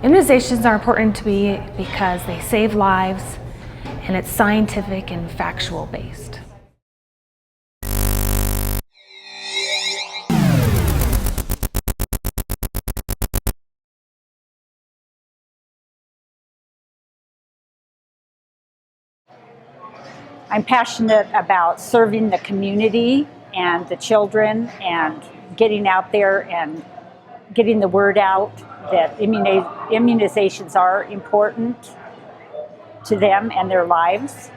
Immunizations are important to me because they save lives and it's scientific and factual based. I'm passionate about serving the community and the children and getting out there and getting the word out that immunizations are important to them and their lives.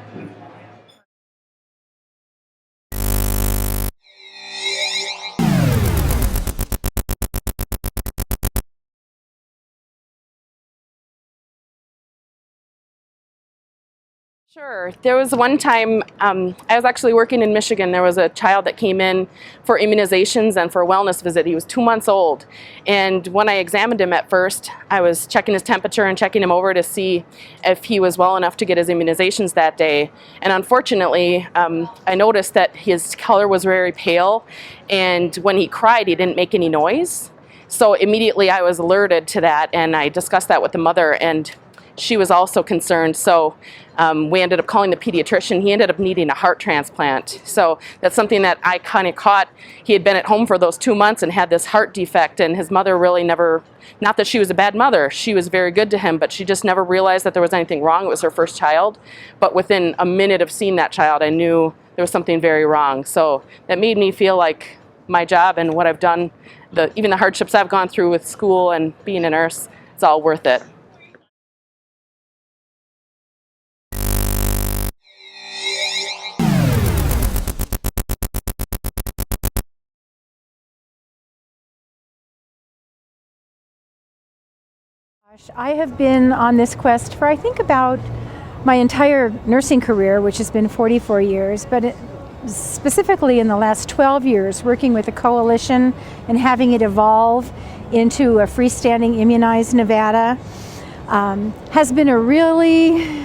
Sure. There was one time I was actually working in Michigan. There was a child that came in for immunizations and for a wellness visit. He was 2 months old. And when I examined him at first, I was checking his temperature and checking him over to see if he was well enough to get his immunizations that day. And unfortunately, I noticed that his color was very pale. And when he cried, he didn't make any noise. So immediately I was alerted to that, and I discussed that with the mother, and she was also concerned. So we ended up calling the pediatrician. He ended up needing a heart transplant. So that's something that I kind of caught. He had been at home for those 2 months and had this heart defect, and his mother really never, not that she was a bad mother, she was very good to him, but she just never realized that there was anything wrong. It was her first child. But within a minute of seeing that child, I knew there was something very wrong. So that made me feel like my job and what I've done, even the hardships I've gone through with school and being a nurse, it's all worth it. I have been on this quest for I think about my entire nursing career, which has been 44 years, but specifically in the last 12 years working with a coalition and having it evolve into a freestanding Immunize Nevada has been a really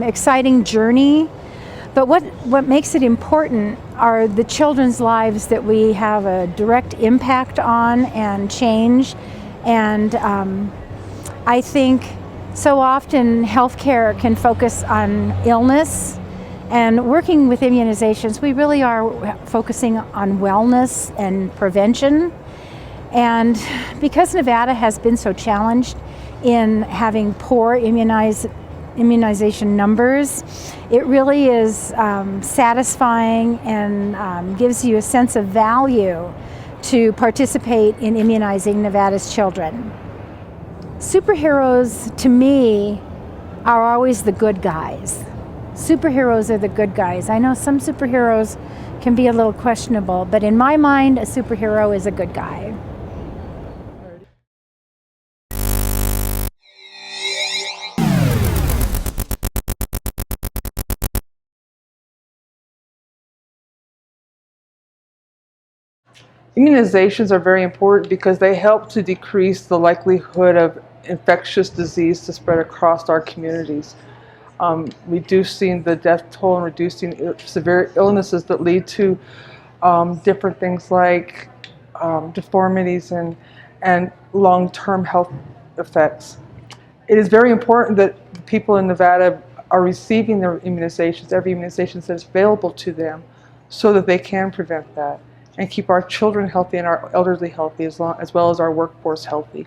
exciting journey. But what makes it important are the children's lives that we have a direct impact on and change. And I think so often healthcare can focus on illness, and working with immunizations, we really are focusing on wellness and prevention. And because Nevada has been so challenged in having poor immunization numbers, it really is satisfying and gives you a sense of value to participate in immunizing Nevada's children. Superheroes, to me, are always the good guys. Superheroes are the good guys. I know some superheroes can be a little questionable, but in my mind, a superhero is a good guy. Immunizations are very important because they help to decrease the likelihood of infectious disease to spread across our communities, reducing the death toll and reducing severe illnesses that lead to different things like deformities and long-term health effects. It is very important that people in Nevada are receiving their immunizations, every immunization that is available to them, so that they can prevent that and keep our children healthy and our elderly healthy, as well as our workforce healthy.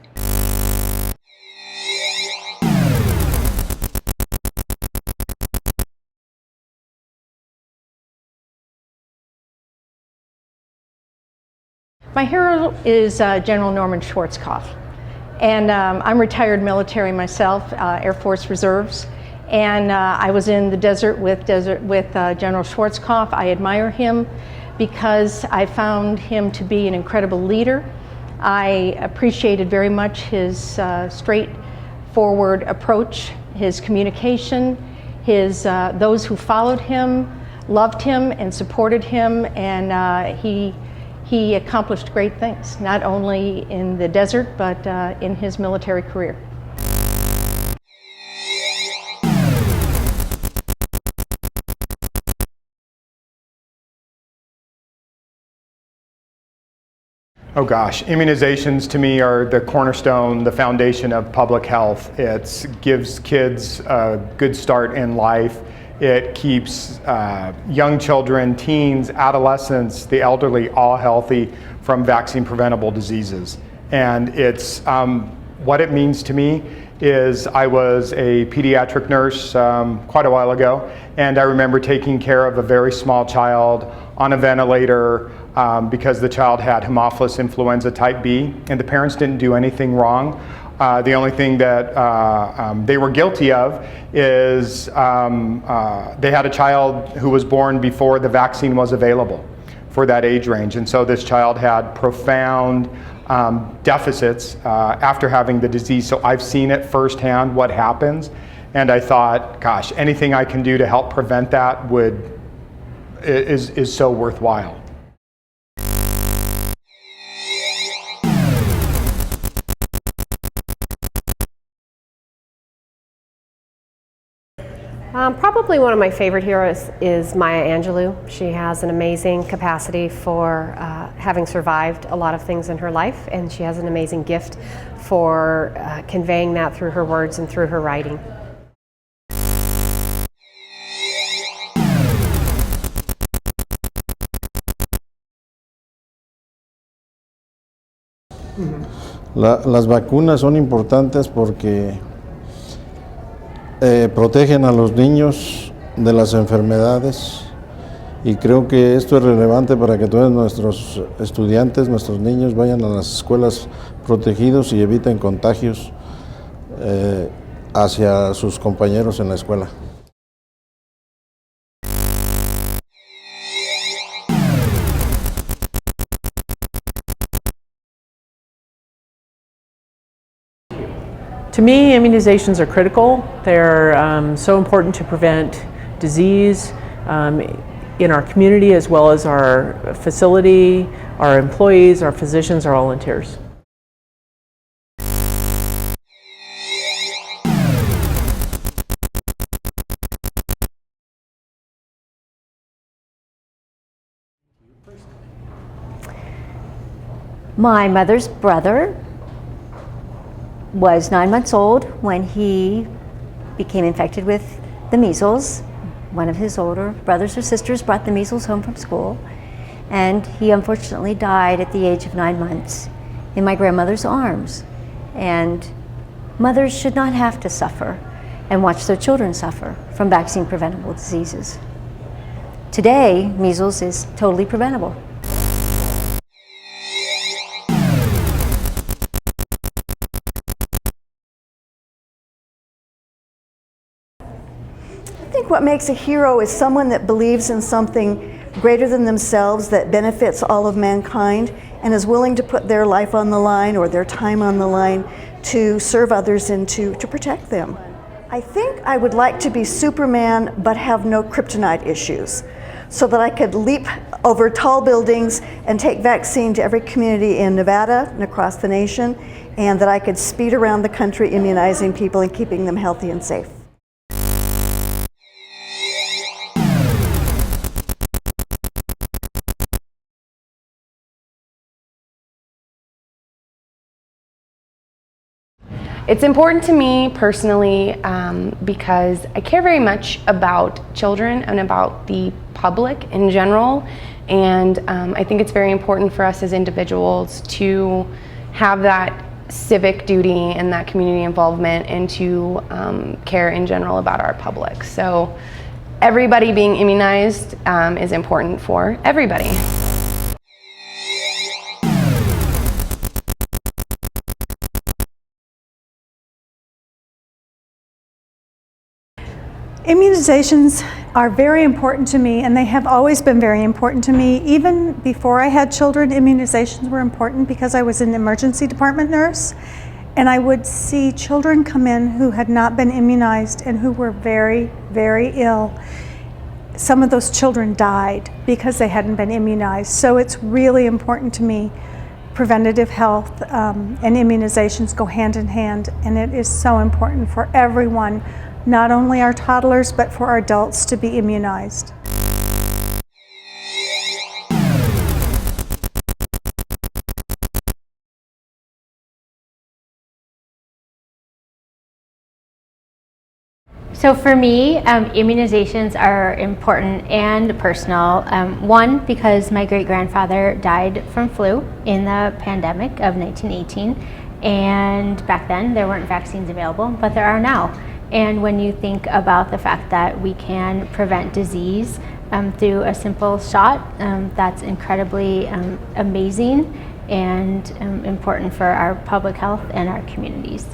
My hero is General Norman Schwarzkopf, and I'm retired military myself, Air Force Reserves, and I was in the desert with General Schwarzkopf. I admire him because I found him to be an incredible leader. I appreciated very much his straightforward approach, his communication, those who followed him loved him and supported him, and he accomplished great things, not only in the desert, but in his military career. Oh gosh, immunizations to me are the cornerstone, the foundation of public health. It gives kids a good start in life. It keeps young children, teens, adolescents, the elderly all healthy from vaccine preventable diseases. And it's what it means to me is I was a pediatric nurse quite a while ago, and I remember taking care of a very small child on a ventilator because the child had Haemophilus influenza type B, and the parents didn't do anything wrong. The only thing that they were guilty of is they had a child who was born before the vaccine was available for that age range, and so this child had profound deficits after having the disease. So I've seen it firsthand what happens, and I thought, gosh, anything I can do to help prevent that is so worthwhile. Probably one of my favorite heroes is Maya Angelou. She has an amazing capacity for having survived a lot of things in her life, and she has an amazing gift for conveying that through her words and through her writing. Las vacunas son importantes porque protegen a los niños de las enfermedades, y creo que esto es relevante para que todos nuestros estudiantes, nuestros niños vayan a las escuelas protegidos y eviten contagios hacia sus compañeros en la escuela. To me, immunizations are critical. They're so important to prevent disease in our community, as well as our facility, our employees, our physicians, our volunteers. My mother's brother was 9 months old when he became infected with the measles. One of his older brothers or sisters brought the measles home from school, and he unfortunately died at the age of 9 months in my grandmother's arms. And mothers should not have to suffer and watch their children suffer from vaccine preventable diseases. Today, measles is totally preventable. I think what makes a hero is someone that believes in something greater than themselves that benefits all of mankind and is willing to put their life on the line or their time on the line to serve others and to protect them. I think I would like to be Superman but have no kryptonite issues, so that I could leap over tall buildings and take vaccine to every community in Nevada and across the nation, and that I could speed around the country immunizing people and keeping them healthy and safe. It's important to me personally because I care very much about children and about the public in general, and I think it's very important for us as individuals to have that civic duty and that community involvement and to care in general about our public. So everybody being immunized is important for everybody. Immunizations are very important to me, and they have always been very important to me. Even before I had children, immunizations were important because I was an emergency department nurse, and I would see children come in who had not been immunized and who were very, very ill. Some of those children died because they hadn't been immunized. So it's really important to me. Preventative health and immunizations go hand in hand, and it is so important for everyone, not only our toddlers, but for our adults to be immunized. So for me, immunizations are important and personal. One, because my great-grandfather died from flu in the pandemic of 1918, and back then there weren't vaccines available, but there are now. And when you think about the fact that we can prevent disease through a simple shot, that's incredibly amazing and important for our public health and our communities.